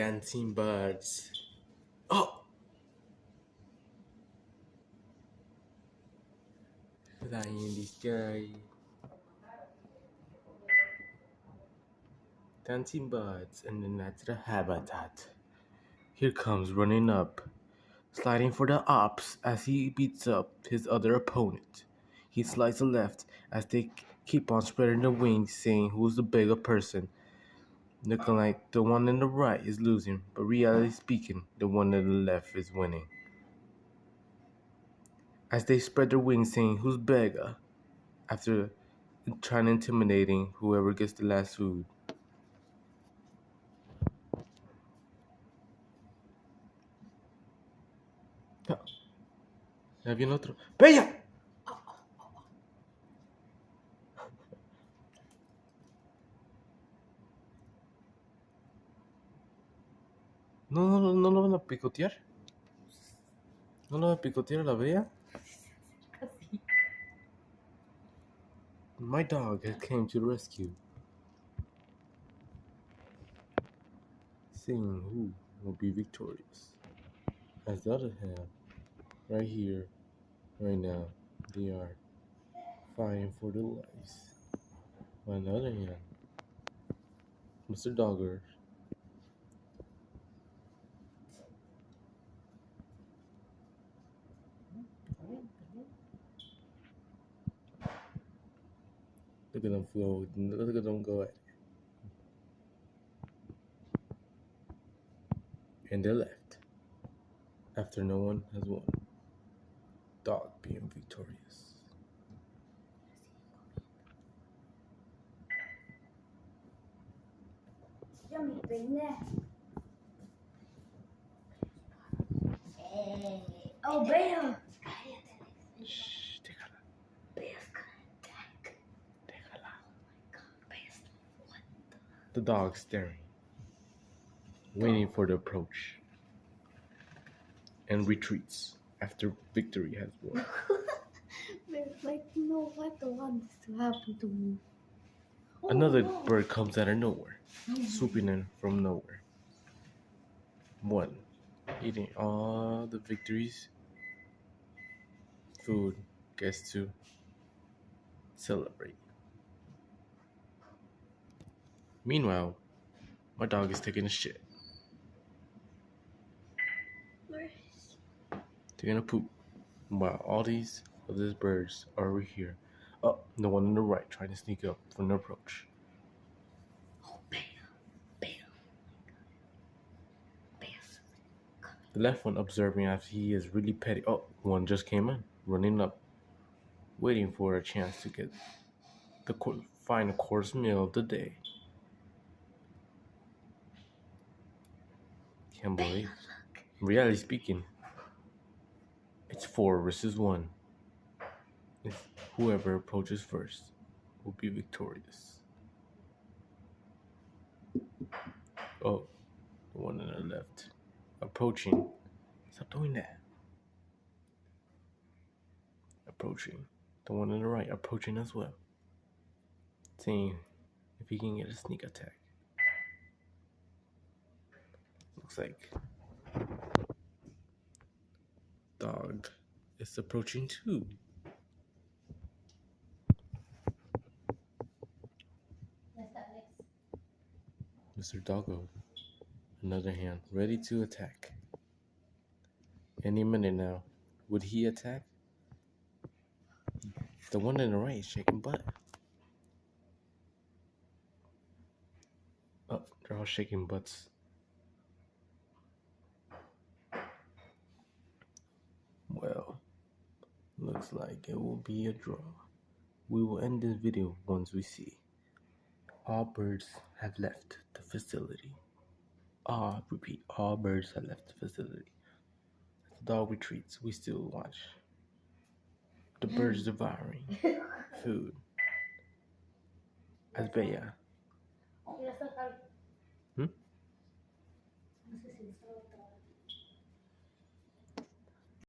Dancing birds. Oh! Flying in the sky. Dancing birds in the natural habitat. Here comes running up, sliding for the ops as he beats up his other opponent. He slides to the left as they keep on spreading their wings, saying who's the bigger person. Looking like the one on the right is losing, but reality speaking, the one on the left is winning. As they spread their wings, saying who's bigger, after trying intimidating whoever gets the last food. Ya viene otro. ¡Bella! No lo van a picotear. ¿No lo van a picotear a la Bella? My dog has came to the rescue. Seeing who will be victorious. As the other hand, right here, right now, they are fighting for their lives. On the other hand, Mr. Dogger look at them go. Look at them go at it. And they left after no one has won. Dog being victorious. Oh, Bea. Shh, déjala. Bea's gonna attack. Déjala. Oh my god, Bea's what The dog staring, waiting for the approach, and retreats after victory has won. Bea's like, no, I don't want this to happen to me. Another bird comes out of nowhere, swooping in from nowhere. One, eating all the victories. Food gets to celebrate. Meanwhile, my dog is taking a shit. Taking a poop. While all these other birds are over here. Oh, the one on the right trying to sneak up from the approach. Oh, Bea. Bea's The left one observing as he is really petty. Oh, one just came in, running up, waiting for a chance to get the final course meal of the day. Can't believe. Reality speaking, it's 4 versus 1. If whoever approaches first will be victorious. Oh, the one on the left approaching. Stop doing that. Approaching. The one on the right approaching as well. Seeing if he can get a sneak attack. Looks like dog is approaching too. Mr. Doggo, another hand, ready to attack. Any minute now. Would he attack? The one on the right is shaking butt. Oh, they're all shaking butts. Well, looks like it will be a draw. We will end this video once we see. All birds have left the facility. Repeat, all birds have left the facility. As the dog retreats, we still watch the birds devouring food. As Bea.